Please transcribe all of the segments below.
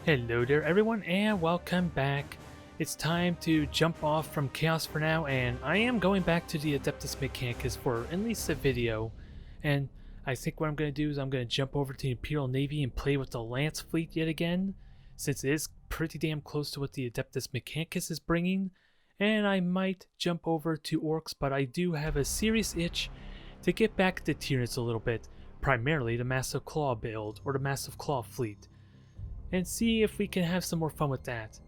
Hello there everyone and welcome back. It's time to jump off from Chaos for now, and I am going back to the Adeptus Mechanicus for at least a video. And I think what I'm going to do is I'm going to jump over to the Imperial Navy and play with the Lance Fleet yet again, since it is pretty damn close to what the Adeptus Mechanicus is bringing. And I might jump over to orcs, but I do have a serious itch to get back to tyranids a little bit, primarily the Massive Claw build, or the Massive Claw fleet, and see if we can have some more fun with that.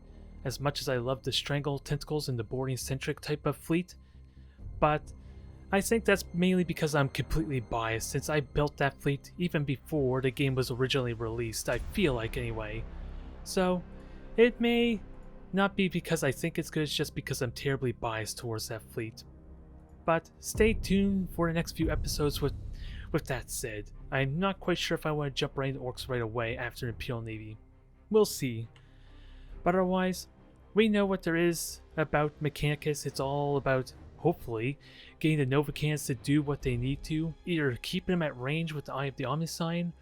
As much as I love the Strangle Tentacles and the boarding-centric type of fleet, but I think that's mainly because I'm completely biased since I built that fleet even before the game was originally released, I feel like anyway. So, it may not be because I think it's good, it's just because I'm terribly biased towards that fleet. But stay tuned for the next few episodes with that said. I'm not quite sure if I want to jump right into orcs right away after the Imperial Navy. We'll see. But otherwise, we know what there is about Mechanicus. It's all about, hopefully, getting the Novacans to do what they need to, either keeping them at range with the Eye of the Omnisign,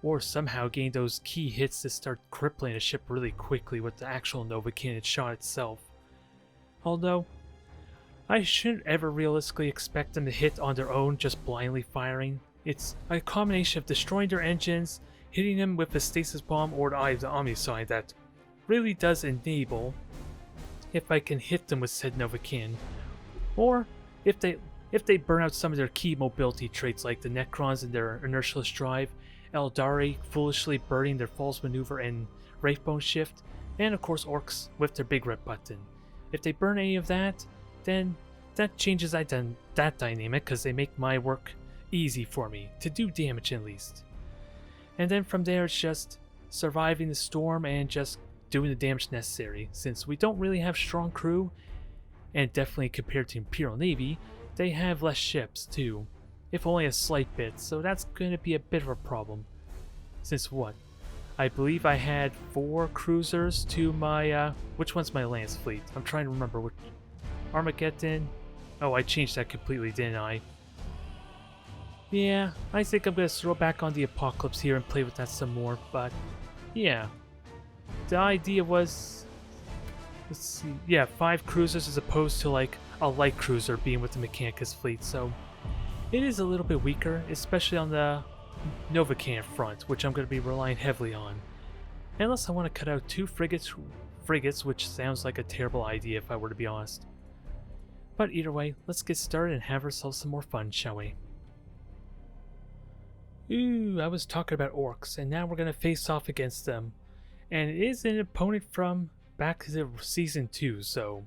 or somehow getting those key hits to start crippling a ship really quickly with the actual Novacannon shot itself. Although, I shouldn't ever realistically expect them to hit on their own just blindly firing. It's a combination of destroying their engines, hitting them with a stasis bomb or the Eye of the Omnisign that really does enable if I can hit them with said Novacan, or if they burn out some of their key mobility traits like the Necrons and their inertialess drive, Eldari foolishly burning their false maneuver and Wraithbone shift, and of course orcs with their big red button. If they burn any of that, then that changes that dynamic because they make my work easy for me to do damage at least. And then from there it's just surviving the storm and just doing the damage necessary, since we don't really have strong crew, and definitely compared to Imperial Navy, they have less ships too, if only a slight bit, so that's going to be a bit of a problem. Since what? I believe I had 4 cruisers to my, which one's my Lance fleet? I'm trying to remember which. Armageddon? Oh, I changed that completely, didn't I? Yeah, I think I'm going to throw back on the Apocalypse here and play with that some more, but yeah. The idea was, let's see, yeah, 5 cruisers as opposed to like a light cruiser being with the Mechanicus fleet, so it is a little bit weaker, especially on the Novacan front, which I'm going to be relying heavily on. Unless I want to cut out 2 frigates, which sounds like a terrible idea if I were to be honest. But either way, let's get started and have ourselves some more fun, shall we? Ooh, I was talking about orcs, and now we're going to face off against them. And it is an opponent from back to Season 2, so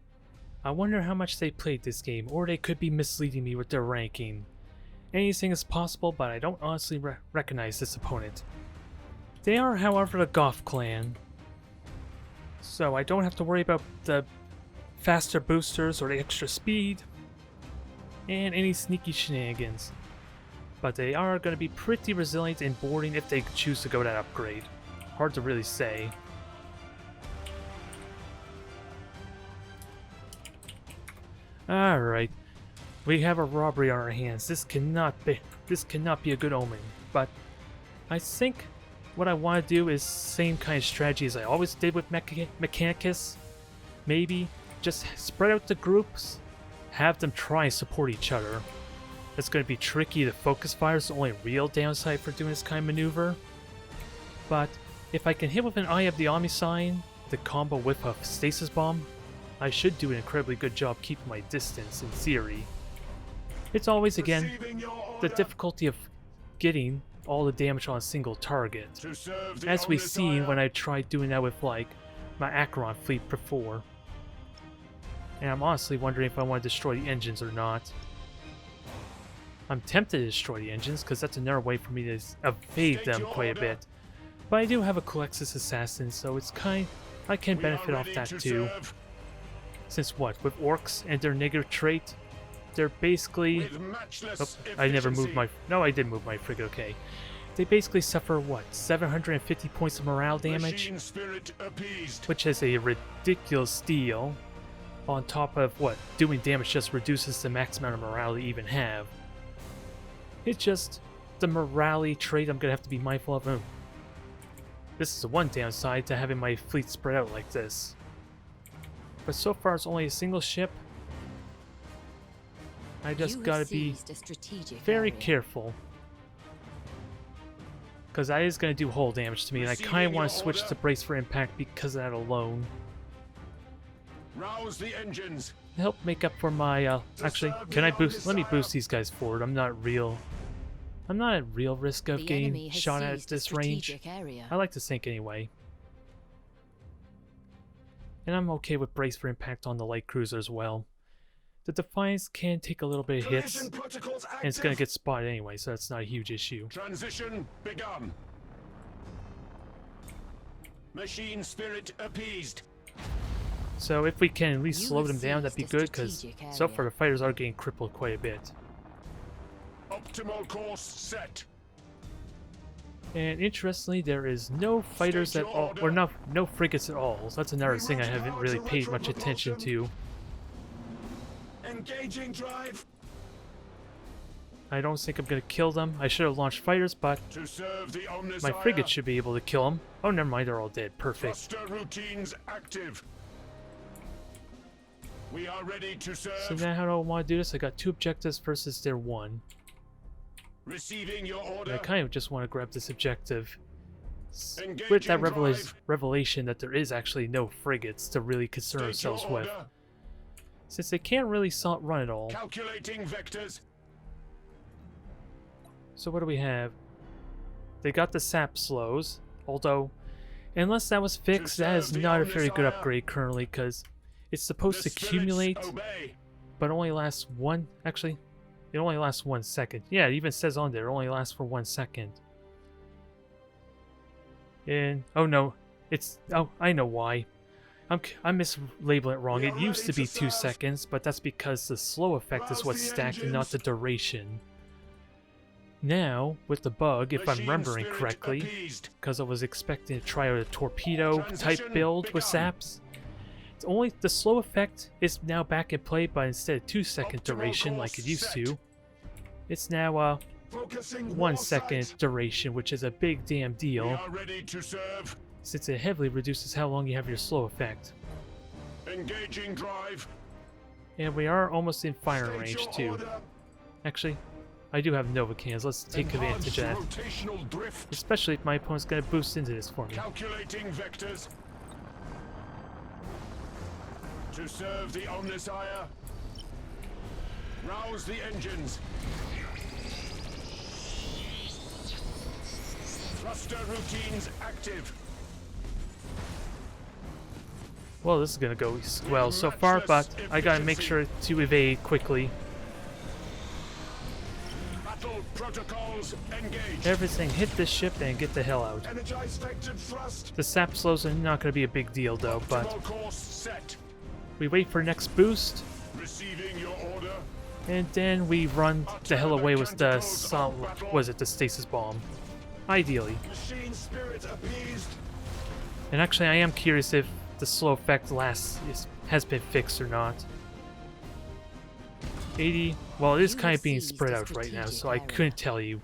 I wonder how much they played this game, or they could be misleading me with their ranking. Anything is possible, but I don't honestly recognize this opponent. They are, however, the Goth clan, so I don't have to worry about the faster boosters or the extra speed, and any sneaky shenanigans. But they are going to be pretty resilient in boarding if they choose to go that upgrade. Hard to really say. Alright. We have a robbery on our hands. This cannot be a good omen. But I think what I want to do is same kind of strategy as I always did with Mechanicus. Maybe just spread out the groups, have them try and support each other. It's going to be tricky. The focus fire is the only real downside for doing this kind of maneuver. But if I can hit with an Eye of the Omnisign, the combo with a stasis bomb, I should do an incredibly good job keeping my distance in theory. It's always, again, the difficulty of getting all the damage on a single target, as we've seen when I tried doing that with like my Acheron fleet before. And I'm honestly wondering if I want to destroy the engines or not. I'm tempted to destroy the engines because that's another way for me to evade them quite a bit. But I do have a Colexis Assassin, so it's I can benefit off that too. Since what, with orcs and their negative trait, they're basically... Oh, I never moved my... No, I did move my frigate, okay. They basically suffer, what, 750 points of morale damage? Which is a ridiculous deal. On top of, what, doing damage just reduces the max amount of morale they even have. It's just the morale trait I'm going to have to be mindful of. this is the one downside to having my fleet spread out like this. But so far it's only a single ship. I just gotta be very careful. Because that is gonna do hull damage to me, and I kinda want to switch to brace for impact because of that alone. Rouse the engines. To help make up for my, actually, can I boost? Let me boost these guys forward. I'm not at real risk of getting shot at this range. I like to think anyway. And I'm okay with brace for impact on the light cruiser as well. The Defiance can take a little bit of hits, and it's going to get spotted anyway, so that's not a huge issue. Transition begun. Machine spirit appeased. So if we can at least slow them down, that'd be good, because so far the fighters are getting crippled quite a bit. Optimal course set. And interestingly, there is no fighters at all, or no frigates at all. So that's another thing I haven't really paid much attention to. Engaging drive. I don't think I'm going to kill them. I should have launched fighters, but my frigate should be able to kill them. Oh, never mind, they're all dead. Perfect. Thruster routines active. We are ready to serve. So now how do I want to do this? I got 2 objectives versus their 1. Receiving your order. And I kind of just want to grab this objective. With that revelation that there is actually no frigates to really concern ourselves with. Since they can't really run at all. Calculating vectors. So what do we have? They got the sap slows, although unless that was fixed, that is not a very good upgrade currently, because it's supposed to accumulate, but only lasts one. Actually, it only lasts 1 second. Yeah, it even says on there it only lasts for 1 second. And oh no, I know why. I'm mislabeling it wrong. It used to be 2 seconds, but that's because the slow effect is what's stacked and not the duration. Now, with the bug, if I'm remembering correctly, because I was expecting to try out a torpedo-type build with saps, it's only the slow effect is now back in play, but instead of 2 second duration like it used to, it's now 1 second duration, which is a big damn deal, since it heavily reduces how long you have your slow effect. Engaging drive. And we are almost in firing range too. Actually, I do have Nova cans. Let's take advantage of that. Especially if my opponent's going to boost into this for me. Calculating vectors. To serve the Omnisire. Rouse the engines. Thruster routines active. Well, this is going to go well so far, but I got to make sure to evade quickly. Protocols engaged. Everything hit this ship and get the hell out. The sap slows are not going to be a big deal though, but we wait for next boost. Receiving your order. And then we run the hell away with the the stasis bomb. Ideally. Machine spirit appeased. And actually I am curious if the slow effect has been fixed or not. 80. Well, it is kind of being spread out right now, so I couldn't tell you.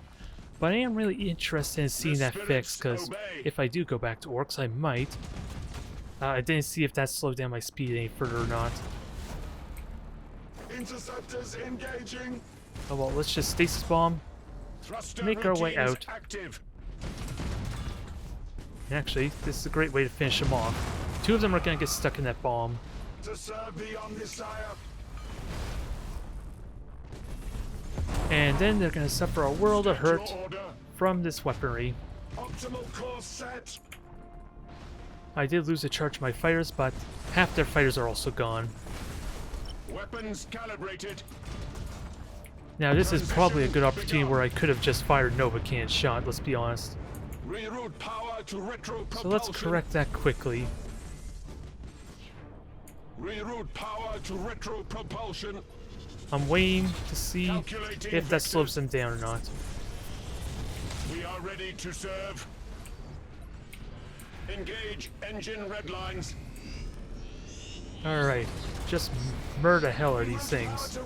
But I am really interested in seeing that fixed, because if I do go back to orcs, I might. I didn't see if that slowed down my speed any further or not. Interceptors engaging. Oh well, let's just stasis bomb. Make our way out. Active. And actually, this is a great way to finish them off. 2 of them are going to get stuck in that bomb. To serve the Omnisire. And then they're going to suffer a world of hurt from this weaponry. Optimal course set. I did lose a charge of my fighters, but half their fighters are also gone. Weapons calibrated. Now this is probably a good opportunity where I could have just fired Nova Can shot, let's be honest. Reroute power to retro propulsion. So let's correct that quickly. Reroute power to retro propulsion. I'm waiting to see if that slows them down or not. We are ready to serve. Engage engine red lines. Alright, just murder the hell out of these things.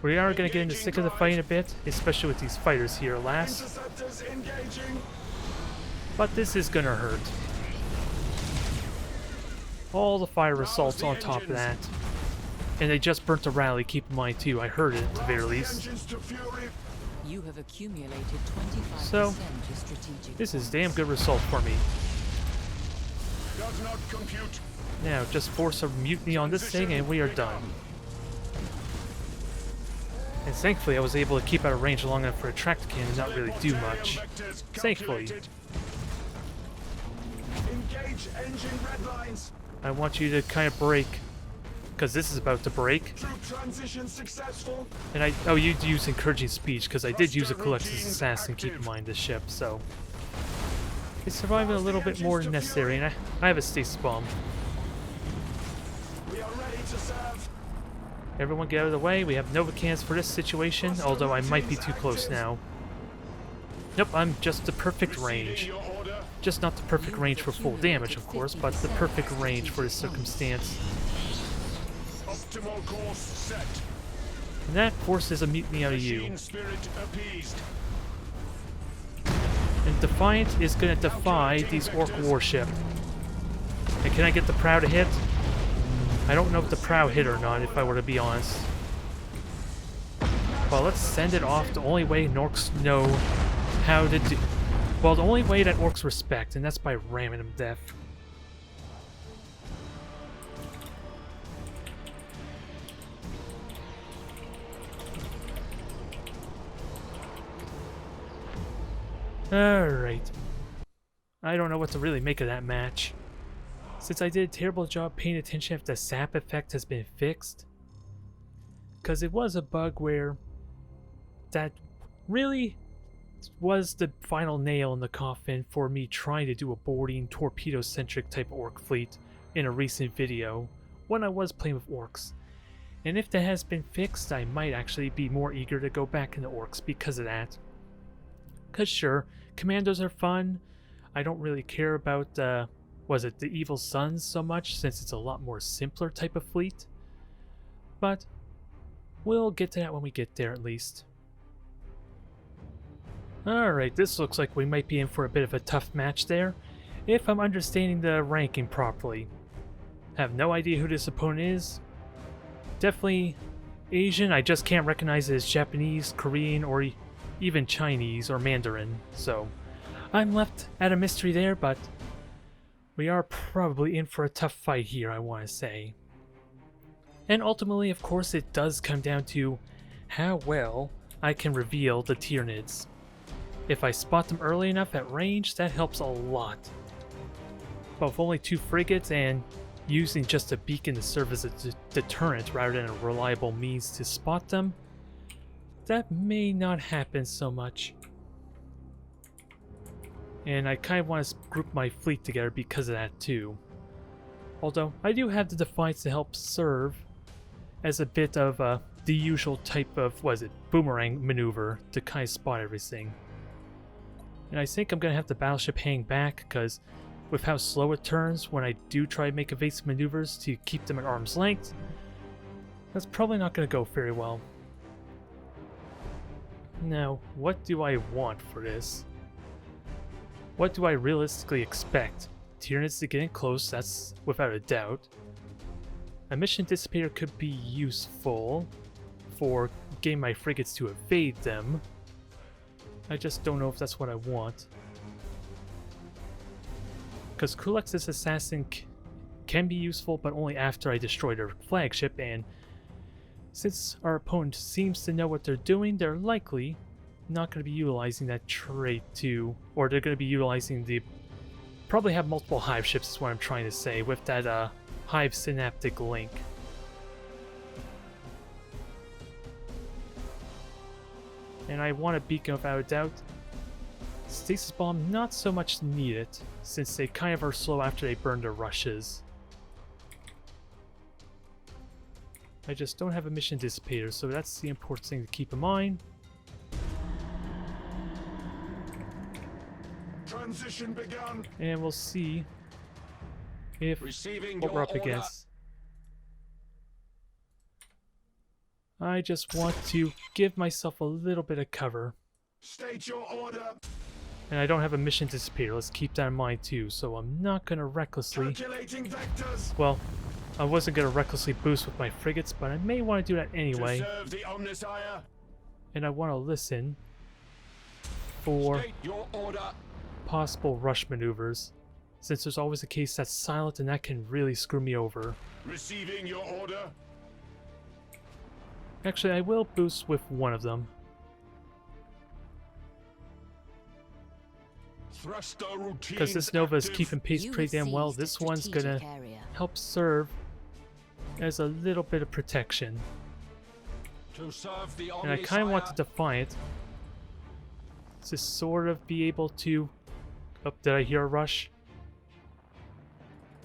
We are going to get into the thick of the fight in a bit, especially with these fighters here. Last, But this is gonna hurt. All the fire assaults on top of that. And they just burnt the rally, keep in mind too. I heard it at the very least. You have accumulated 25% So, to strategic this is points. damn good result for me. Does not compute. Now, just force a mutiny on this thing and we are done. And thankfully I was able to keep out of range long enough for a tractor cannon and not really do much. Thankfully. Engage engine red lines. I want you to kind of break. Because this is about to break. Troop transition successful. And oh, you use encouraging speech, because I did use a Collectus Assassin, keep in mind, this ship, so... It's surviving a little bit more than necessary, and I have a stasis bomb. We are ready to serve. Everyone get out of the way, we have Nova cannons for this situation, although I might be too close now. Nope, I'm just the perfect range. Your order. Just not the perfect range for full damage, of course, but the perfect range for this circumstance. Optimal course set. And that forces a mutiny out of you. Machine spirit appeased. And Defiant is gonna defy these Orc warship. And can I get the Prow to hit? I don't know if the Prow hit or not, if I were to be honest. Well, let's send it off the only way Orcs know how to do... Well, the only way that Orcs respect, and that's by ramming them to death. Alright. I don't know what to really make of that match. Since I did a terrible job paying attention if the sap effect has been fixed. Because it was a bug where that really was the final nail in the coffin for me trying to do a boarding torpedo-centric type orc fleet in a recent video when I was playing with orcs. And if that has been fixed, I might actually be more eager to go back into orcs because of that. Because sure, commandos are fun. I don't really care about, the Evil Suns so much, since it's a lot more simpler type of fleet. But we'll get to that when we get there, at least. Alright, this looks like we might be in for a bit of a tough match there, if I'm understanding the ranking properly. Have no idea who this opponent is. Definitely Asian. I just can't recognize it as Japanese, Korean, or even Chinese or Mandarin, so I'm left at a mystery there, but we are probably in for a tough fight here, I want to say. And ultimately, of course, it does come down to how well I can reveal the tyranids. If I spot them early enough at range, that helps a lot. But with only 2 frigates and using just a beacon to serve as a deterrent rather than a reliable means to spot them, that may not happen so much. And I kind of want to group my fleet together because of that too. Although, I do have the Defiance to help serve as a bit of the usual type of, boomerang maneuver to kind of spot everything. And I think I'm going to have the battleship hang back because with how slow it turns when I do try to make evasive maneuvers to keep them at arm's length, that's probably not going to go very well. Now, what do I want for this? What do I realistically expect? Tyranids to get in close, that's without a doubt. A mission dissipator could be useful for getting my frigates to evade them. I just don't know if that's what I want. Because Collectus Assassin can be useful, but only after I destroy their flagship, and since our opponent seems to know what they're doing, they're likely not going to be utilizing that trait to, or they're going to be utilizing the, probably have multiple hive ships is what I'm trying to say, with that hive synaptic link. And I want a beacon without a doubt. Stasis bomb, not so much needed, since they kind of are slow after they burn their rushes. I just don't have a mission dissipator, so that's the important thing to keep in mind. Transition begun. And we'll see if Receiving what we're up your order. against. I just want to give myself a little bit of cover. State your order. And I don't have a mission disappear. Let's keep that in mind too. So I'm not gonna recklessly. Calculating vectors. Well, I wasn't gonna recklessly boost with my frigates, but I may want to do that anyway. To serve the Omnissiah. And I want to listen for State your order. possible rush maneuvers, since there's always a case that's silent and that can really screw me over. Receiving your order. Actually, I will boost with one of them. Thruster routines Because this Nova is active. keeping pace You pretty have damn well. seized a This one's gonna strategic area. help serve as a little bit of protection. To serve the And I kind of want to Omnissiah. defy it. To sort of be able to... Oh, did I hear a rush?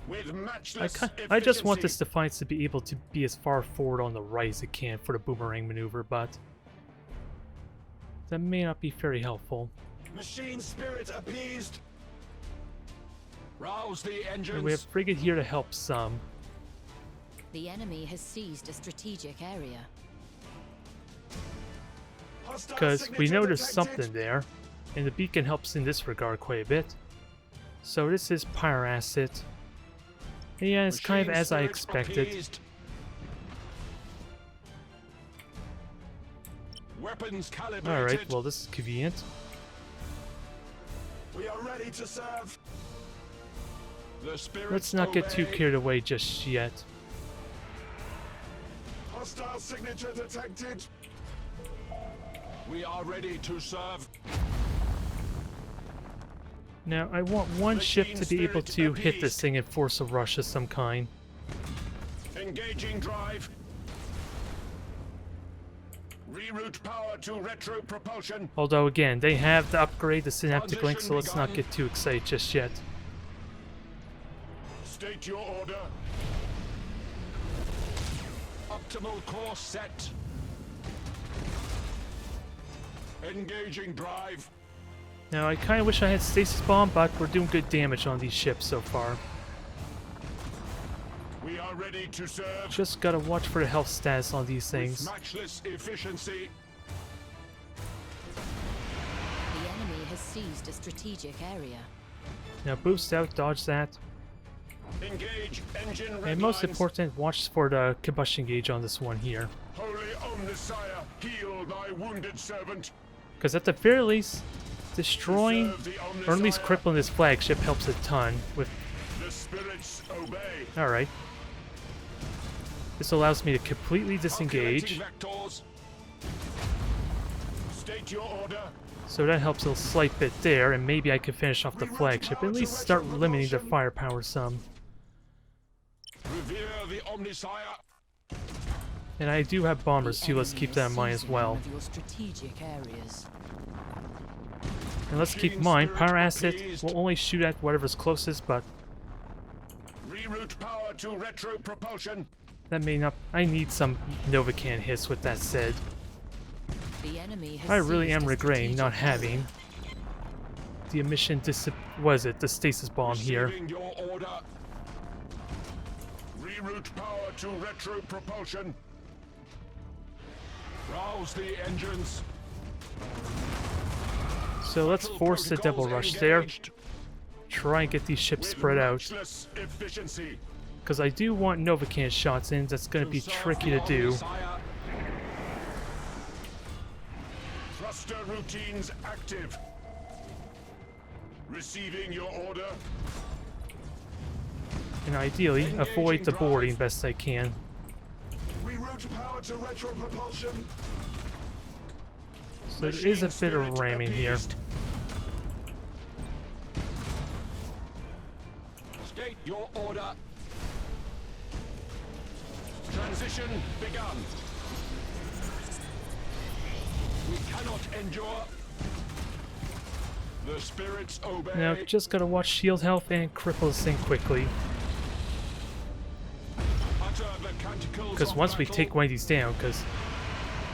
With matchless I just want this efficiency. Defiance to be able to be as far forward on the right as it can for the boomerang maneuver, but that may not be very helpful. Machine spirit appeased. Rouse the engines. And we have Frigate here to help some. The enemy has seized a strategic area. Hostile Because we signature know there's detected. something there, and the beacon helps in this regard quite a bit. So this is Pyre Asset. And yeah, it's kind of Machine as I spirit expected. appeased. Weapons calibrated. Alright, well this is convenient. We are ready to serve. The spirits Let's not get too obey. carried away just yet. Hostile signature detected. We are ready to serve. Now, I want one ship to be able to Spirit hit this appeased. thing and force a rush of some kind. Engaging drive. Reroute power to retro propulsion. Although, again, they have the upgrade, the synaptic link, so Transition let's not begun. get too excited just yet. State your order. Optimal course set. Engaging drive. Now, I kind of wish I had stasis bomb, but we're doing good damage on these ships so far. We are ready to serve. Just gotta watch for the health stats on these With things. matchless efficiency. The enemy has seized a strategic area. Now, boost out, dodge that. Engage engine red And most lines. important, watch for the combustion gauge on this one here. Holy Omnissiah, heal thy wounded servant. Because at the very least, destroying, Serve the or at least Omnissiah. crippling this flagship helps a ton with... The spirits obey. Alright. This allows me to completely disengage. Calculating vectors. State your order. So that helps a slight bit there, and maybe I can finish off the flagship. At least start limiting their firepower some. Revere the Omnissiah. And I do have bombers The too, let's enemy keep is that in mind as seizing well. one of your strategic areas. And let's keep in mind, Pyre Asset will only shoot at whatever's closest, but Reroute power to retro propulsion. that may not... I need some Novacan hits with that said. The enemy has I really seized am a regretting not strategic area. having the emission was it the stasis bomb here. Receiving your order. Reroute power to retro propulsion. Rouse the engines. So let's Battle force the double protocols rush there. engaged. Try and get these ships With spread out. matchless efficiency. Because I do want Novacan shots in, that's going to be serve tricky the to do. Omnissiah. Thruster routines active. Receiving your order. And ideally, avoid the boarding best I can. Reroute power to retro propulsion. So there is a bit of ramming here. State your order. Transition begun. We cannot endure. The spirits obey. Now, just gotta watch shield health and cripple this thing quickly. Utter the canticles Because of once we battle. take one of these down, because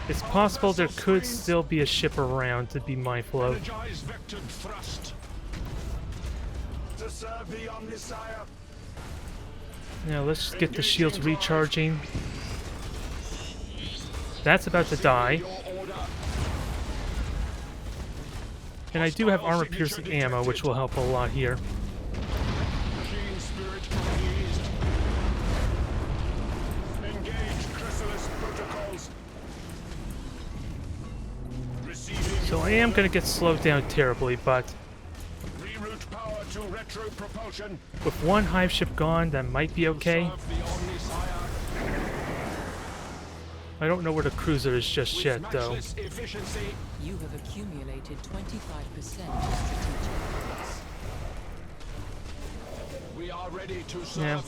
it's possible there could still be a ship around to be mindful of. Energize vectored thrust. To serve the Omnissiah. Now let's get the shields recharging. That's about to die. Your order. And I do have armor-piercing ammo, which will help a lot here. Machine spirit appeased. Engage chrysalis protocols. Receiving. So I am going to get slowed down terribly, but Reroute power to retro propulsion. with one hive ship gone, that might be okay. Serve the Omnisire I don't know where the cruiser is just with yet, though. matchless efficiency. You have accumulated 25% of strategic points. We are ready to serve. Yeah.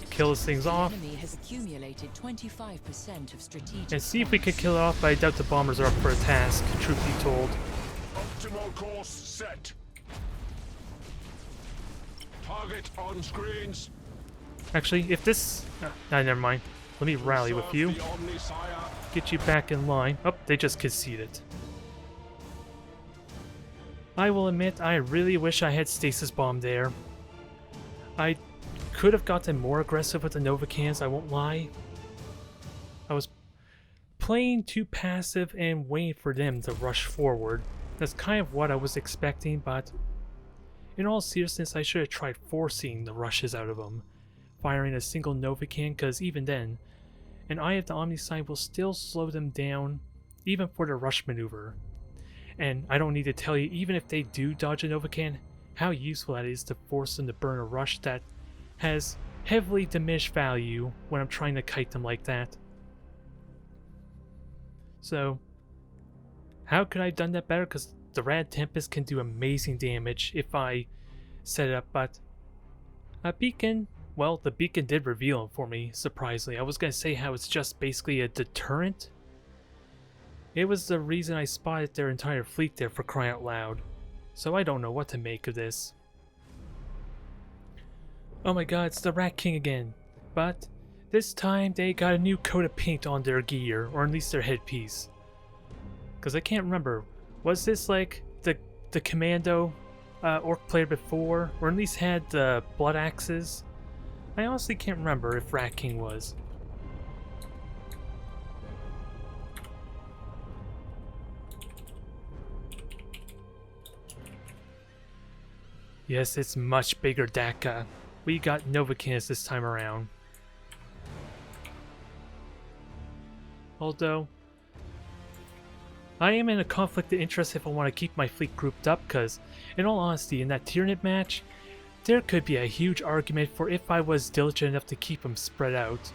Kill those things The off. enemy has accumulated 25% of strategic And see if we can points. kill it off, but I doubt the bombers are up for a task, truth be told. Optimal course set. Target on screens. Actually, if this... never mind. Let me rally with Serve you. the Omnisire. Get you back in line. Oh, they just conceded. I will admit, I really wish I had Stasis Bomb there. I could have gotten more aggressive with the Novacans, I won't lie. I was playing too passive and waiting for them to rush forward. That's kind of what I was expecting, but in all seriousness, I should have tried forcing the rushes out of them. Firing a single Novacan, because even then, an Eye of the Omnisci will still slow them down, even for the rush maneuver. And I don't need to tell you, even if they do dodge a Novacan, how useful that is to force them to burn a rush that has heavily diminished value when I'm trying to kite them like that. So, how could I have done that better? Because the Rad Tempest can do amazing damage if I set it up, but a beacon, well, the beacon did reveal him for me, surprisingly. I was going to say how it's just basically a deterrent. It was the reason I spotted their entire fleet there, for crying out loud. So I don't know what to make of this. Oh my god, it's the Rat King again. But this time they got a new coat of paint on their gear, or at least their headpiece. Because I can't remember, was this like the commando orc player before, or at least had the blood axes? I honestly can't remember if Rat King was. Yes, it's much bigger, Daka. We got Novacans this time around. Although, I am in a conflict of interest if I want to keep my fleet grouped up, because, in all honesty, in that Tyranid match, there could be a huge argument for if I was diligent enough to keep them spread out.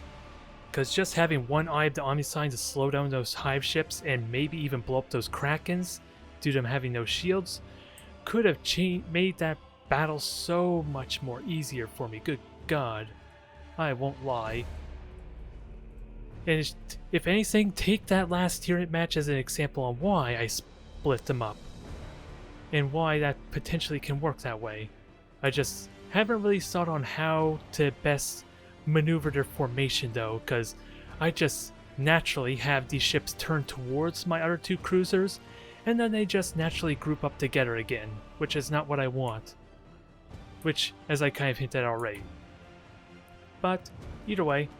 Because just having one Eye of the Omnisci to slow down those hive ships and maybe even blow up those Krakens, due to them having no shields, could have made that battle so much more easier for me. Good God. I won't lie. And if anything, take that last Tyranid match as an example on why I split them up. And why that potentially can work that way. I just haven't really thought on how to best maneuver their formation though, because I just naturally have these ships turn towards my other two cruisers, and then they just naturally group up together again, which is not what I want. Which, as I kind of hinted at already. But, either way,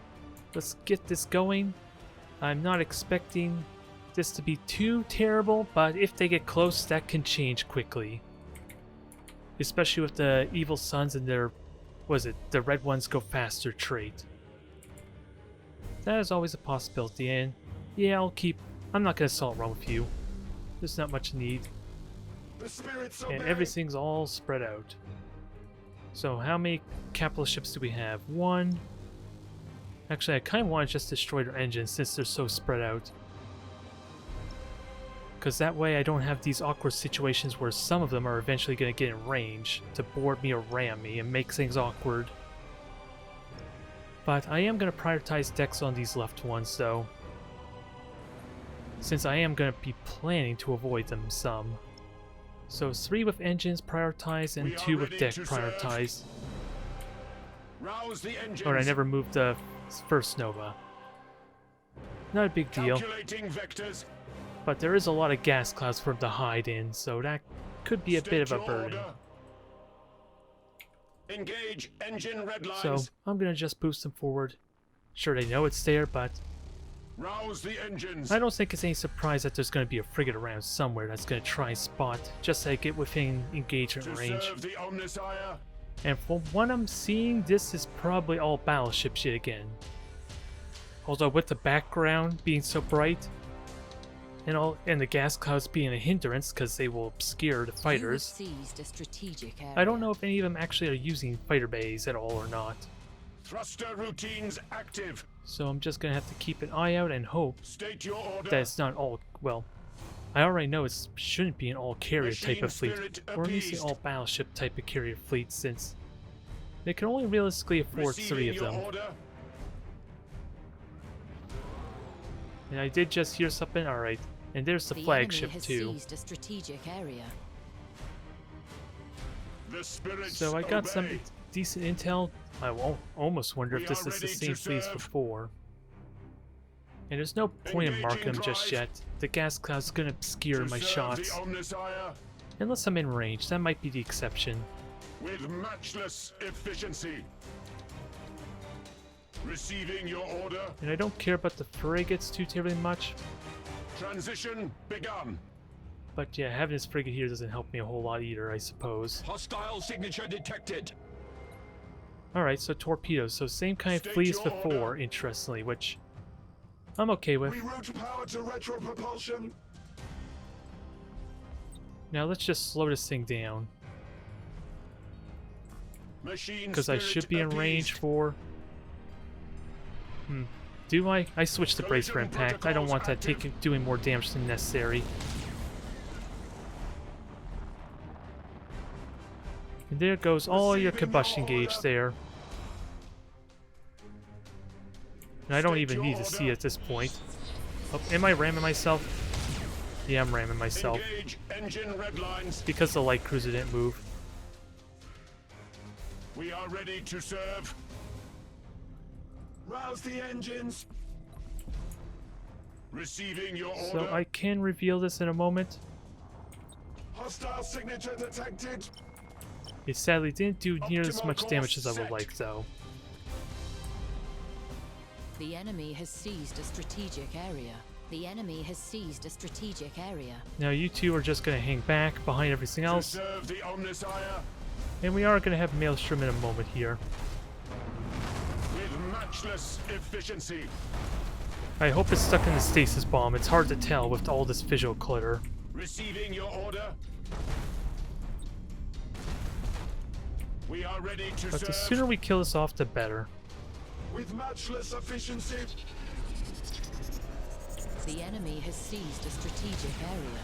let's get this going. I'm not expecting this to be too terrible, but if they get close, that can change quickly. Especially with the Evil Sons and their, the Red Ones Go Faster trait. That is always a possibility, and yeah, I'm not going to assault run with you. There's not much need. The spirits And obey. everything's all spread out. So how many capital ships do we have? One. Actually, I kind of want to just destroy their engines since they're so spread out. Because that way I don't have these awkward situations where some of them are eventually going to get in range to board me or ram me and make things awkward. But I am going to prioritize decks on these left ones though, since I am going to be planning to avoid them some. So 3 with engines prioritized and We are 2 with ready deck to serve. prioritized. Rouse the engines. Or I never moved the first Nova. Not a big deal, Calculating vectors. but there is a lot of gas clouds for them to hide in, so that could be a bit of a State burden. order. Engage engine red lines. So I'm gonna just boost them forward. Sure, they know it's there, but Rouse the engines. I don't think it's any surprise that there's going to be a frigate around somewhere that's going to try and spot just so I get within engagement To range. serve the Omnissiah. And from what I'm seeing, this is probably all battleships yet again. Although with the background being so bright, and the gas clouds being a hindrance because they will obscure the fighters, You have seized a strategic area. I don't know if any of them actually are using fighter bays at all or not. Thruster routines active. So I'm just gonna have to keep an eye out and hope State your order. that it's not all, well, I already know it shouldn't be an all carrier type Machine of fleet, spirit or at least an appeased. all battleship type of carrier fleet, since they can only realistically afford Receiving 3 of your them. order. And I did just hear something, alright. And there's the flagship enemy has too. seized a strategic area. The spirits So I got some obey. decent intel. I almost wonder We if this are is the ready same to fleet as serve. before. And there's no point in marking them just drive. yet. The gas cloud's gonna obscure To my serve shots. The Omnissiah Unless I'm in range, that might be the exception. with matchless efficiency. Receiving your order. And I don't care about the frigates too terribly much. Transition begun. But yeah, having this frigate here doesn't help me a whole lot either, I suppose. Hostile signature detected. Alright, so torpedoes. So same kind of State fleet as your before, order. interestingly, which I'm okay with. Reroute power to retro propulsion. Now let's just slow this thing down. Machine Because I spirit should be in range appeased. for... Do I? I switched to brace for Collision impact. I don't want that protocols doing more damage than necessary. And there goes all your Receiving combustion your gauge order. there. And I don't State even your need to see order. at this point. Oh, am I ramming myself? Yeah, I'm ramming myself. Engage engine red lines. Because the light cruiser didn't move. We are ready to serve. Rouse the engines. Receiving your order. So I can reveal this in a moment. Hostile signature detected. It sadly didn't do near as Optimal much course damage as I would set. like, though. The enemy has seized a strategic area. The enemy has seized a strategic area. Now you two are just going to hang back behind everything To else. serve the Omnissiah And we are going to have Maelstrom in a moment here. with matchless efficiency. I hope it's stuck in the stasis bomb. It's hard to tell with all this visual clutter. Receiving your order. We are ready to But serve the sooner we kill this off, the better. with matchless efficiency. The enemy has seized a strategic area.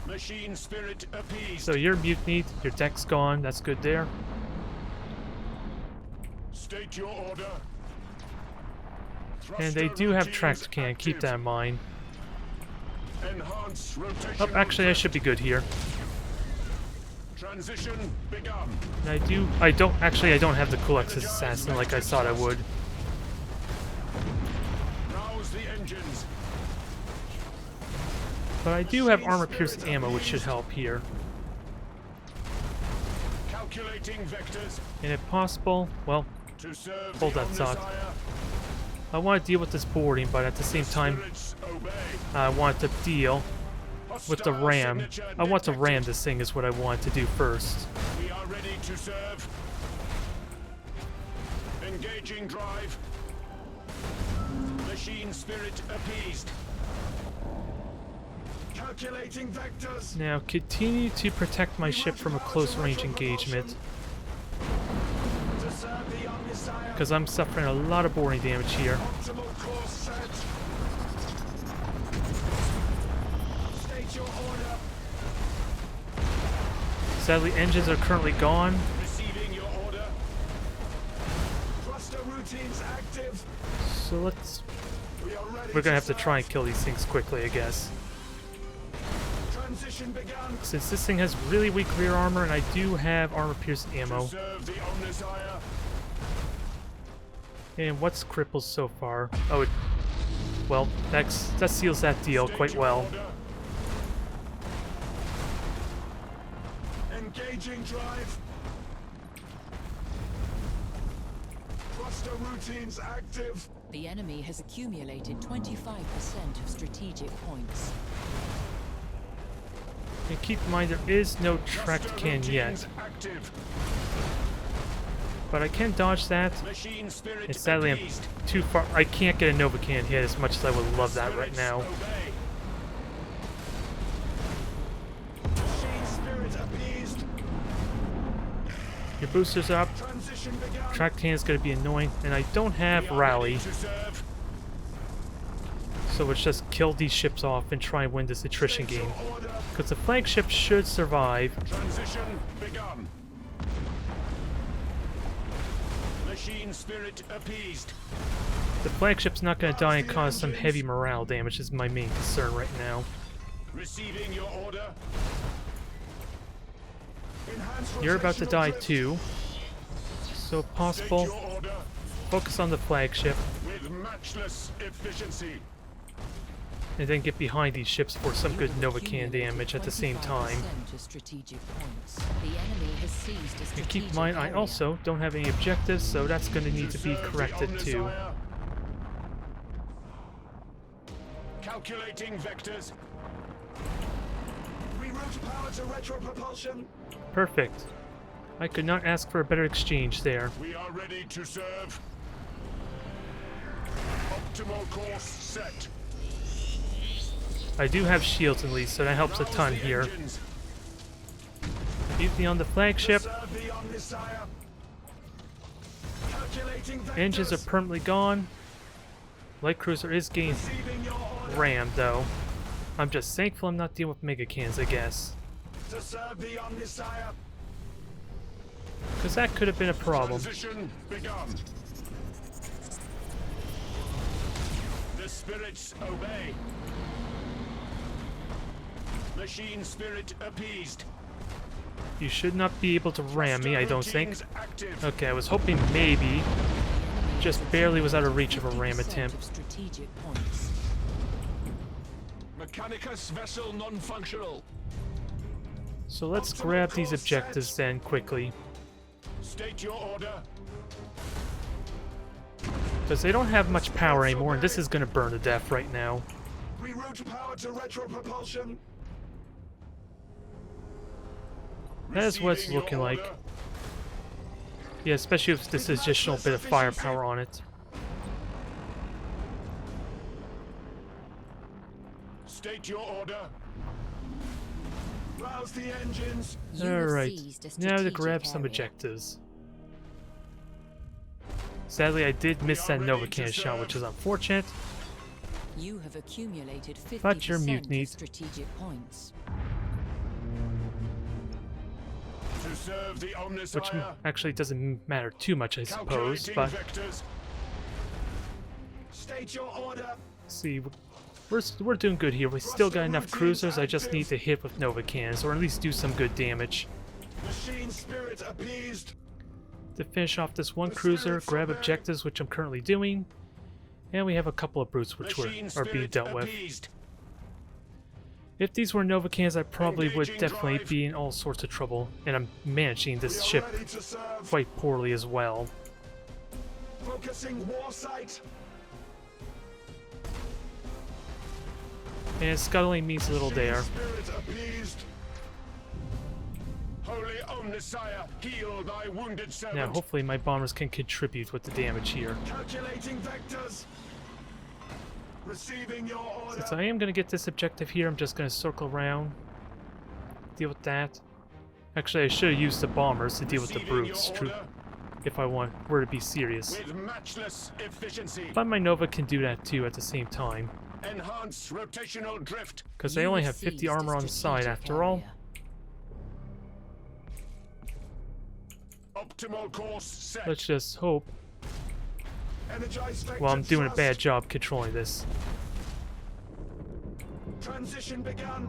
Machine spirit appeased. So you're mutinied, your deck's gone, that's good there. State your order. And they Thruster do have routines tracked cannon, keep active. that in mind. Enhance rotation. Oh, actually I should be good here. Transition begun. And I don't have the cool Access Assassin like I thought I would. Rouse the engines. But I do have armor-piercing ammo, which should help here. Calculating vectors And if possible, well, to serve Hold the that thought. Omnissiah. I want to deal with this boarding, but at the same time, Spirits obey. I want to deal with the Hostile ram. signature I want to detected. ram this thing is what I want to do first. We are ready to serve. Engaging drive. Machine spirit appeased. Calculating vectors. Now, continue to protect my ship from a close-range engagement, To serve the Omnissiah. because I'm suffering a lot of boarding damage here. Optimal course set. State your order. Sadly, engines are currently gone, Receiving your order. Thruster routines active. so we're gonna have to try and kill these things quickly, I guess. Transition begun. Since this thing has really weak rear armor, and I do have armor-piercing To ammo. serve the Omnissiah. And what's crippled so far? Oh, well, that seals that deal State quite your well. order. Engaging drive. Thruster routines active. The enemy has accumulated 25% of strategic points. And keep in mind, there is no tracked Thruster cannon yet. routines active. But I can dodge that. Machine spirit And sadly, I'm appeased. too far. I can't get a Nova Cannon hit as much as I would love that right now. Obey. Machine spirit appeased. Your boosters are up. Transition begun. Track cannon is going to be annoying. And I don't have We are rally. ready to serve. So let's just kill these ships off and try and win this attrition State game. your order. Because the flagship should survive. Transition begun. Machine spirit appeased. The flagship's not going to die and cause some heavy morale damage is my main concern right now. Receiving your order. Enhance You're about to rotational die drift. too. So if State possible, your order focus on the flagship with matchless efficiency. and then get behind these ships for some You good have Nova Cannon accumulated damage at the same time. 25% of strategic points. The enemy has seized a And strategic keep in mind, I area. also don't have any objectives, so that's going to need to be serve the corrected too. Omnissiah. Calculating vectors. Reroute power to retropropulsion. Perfect. I could not ask for a better exchange there. We are ready to serve. Optimal course set. I do have shields at least, so that helps a Rouse ton the here. engines. Mutiny on the flagship. Serve the Omnissiah. Calculating vectors. Engines are permanently gone. Light cruiser is getting Receiving your order. rammed though. I'm just thankful I'm not dealing with mega cannons, I guess. To serve the Omnissiah. Because that could have been a problem. Transition begun. The spirits obey. Machine spirit appeased. You should not be able to ram me, I don't think. Routines active. Okay, I was hoping maybe. Just barely was out of reach of a ram 50% attempt. of strategic points. Mechanicus vessel non-functional. So let's grab these objectives then quickly. State your order. Because they don't have much power anymore, and this is going to burn to death right now. Reroute power to retropropulsion. That is what it's Receiving your looking like. order. Yeah, especially with this additional bit of firepower on it. State your order. Rouse the engines. You have Alright, seized a now to strategic grab some area. objectives. Sadly, I did miss that are Nova ready to Cannon shot, serve. which is unfortunate. You have accumulated 50% But you're of mutinied. strategic points. To serve the Which Omnissiah. actually doesn't matter too much, I suppose. Calculating But vectors. State your order. see, we're doing good here. We still got enough cruisers. I just need to hit with Nova Cannons, or at least do some good damage. Machine spirit appeased. To finish off this one cruiser, grab objectives, which I'm currently doing. And we have a couple of brutes which Machine are being spirit dealt with. appeased. If these were Nova Cannons, I probably would Engaging definitely drive. be in all sorts of trouble. And I'm managing this We are ship ready to serve. quite poorly as well. Focusing war sight. And scuttling means little there. Spirit appeased. Holy Omnissiah, heal thy wounded servant. Now, hopefully my bombers can contribute with the damage here. Calculating vectors. Receiving your order. Since I am going to get this objective here, I'm just going to circle around, deal with that. Actually, I should have used the bombers to deal with the Receiving brutes, your true, order if I were to be serious. with matchless efficiency. But my Nova can do that too at the same time, Enhance rotational drift. because they You only have have 50 seized a armor on the side strategic after all. area. Optimal course set. Let's just hope. Energize vector Well, I'm doing a thrust. bad job controlling this. Transition begun.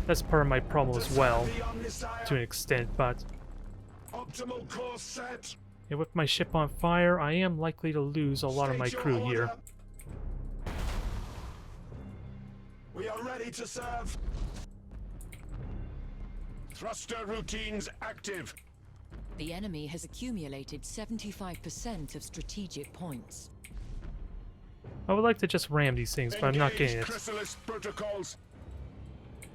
That's part of my problem as well, The Omnissiah. to an extent, but Optimal course set. yeah, with my ship on fire, I am likely to lose a lot of my State your crew here. order. We are ready to serve. Thruster routines active. The enemy has accumulated 75% of strategic points. I would like to just ram these things, but I'm not getting it. Chrysalis protocols.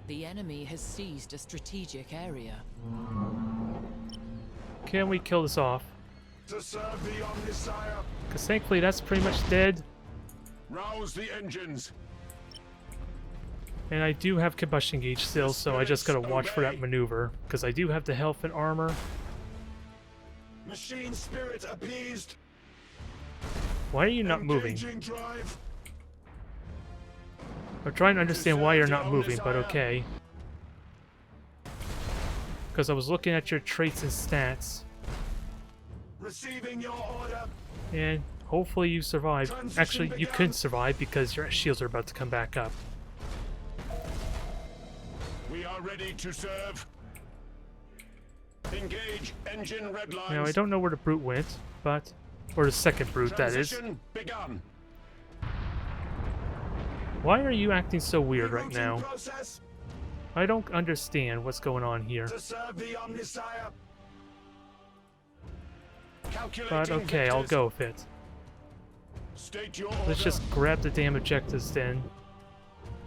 The enemy has seized a strategic area. Can we kill this off? To serve the Omnisire. Because thankfully that's pretty much dead. Rouse the engines. And I do have combustion gauge still, so I just gotta watch for that maneuver. Because I do have the health and armor. Machine spirit appeased. Why are you not moving? Engaging drive. I'm trying to understand why you're not moving, but okay. Because I was looking at your traits and stats. Receiving your order. And hopefully you survive. Transition Actually, you begun. could survive because your shields are about to come back up. We are ready to serve. Engage engine red lines. Now, I don't know where the brute went, but... Or the second brute, that is. Transition begun. Why are you acting so weird right Rerouting now? process. I don't understand what's going on here. To serve the Omnisire. But Calculating okay, I'll vectors. go with it. State your Let's order. just grab the damn objectives then.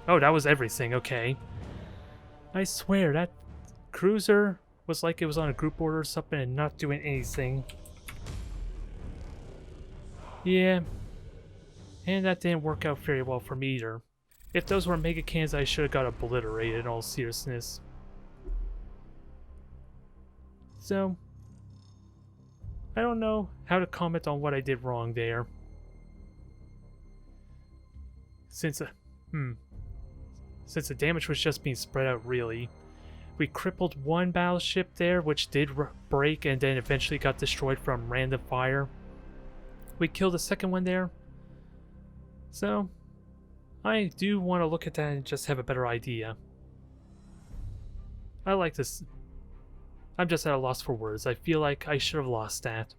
Oh, that was everything, okay. I swear, that cruiser was like it was on a group order or something and not doing anything. Yeah. And that didn't work out very well for me either. If those were mega cans, I should have got obliterated in all seriousness. So, I don't know how to comment on what I did wrong there. Since the damage was just being spread out, really. We crippled one battleship there, which did break and then eventually got destroyed from random fire. We killed the second one there. So, I do want to look at that and just have a better idea. I like this. I'm just at a loss for words. I feel like I should have lost that.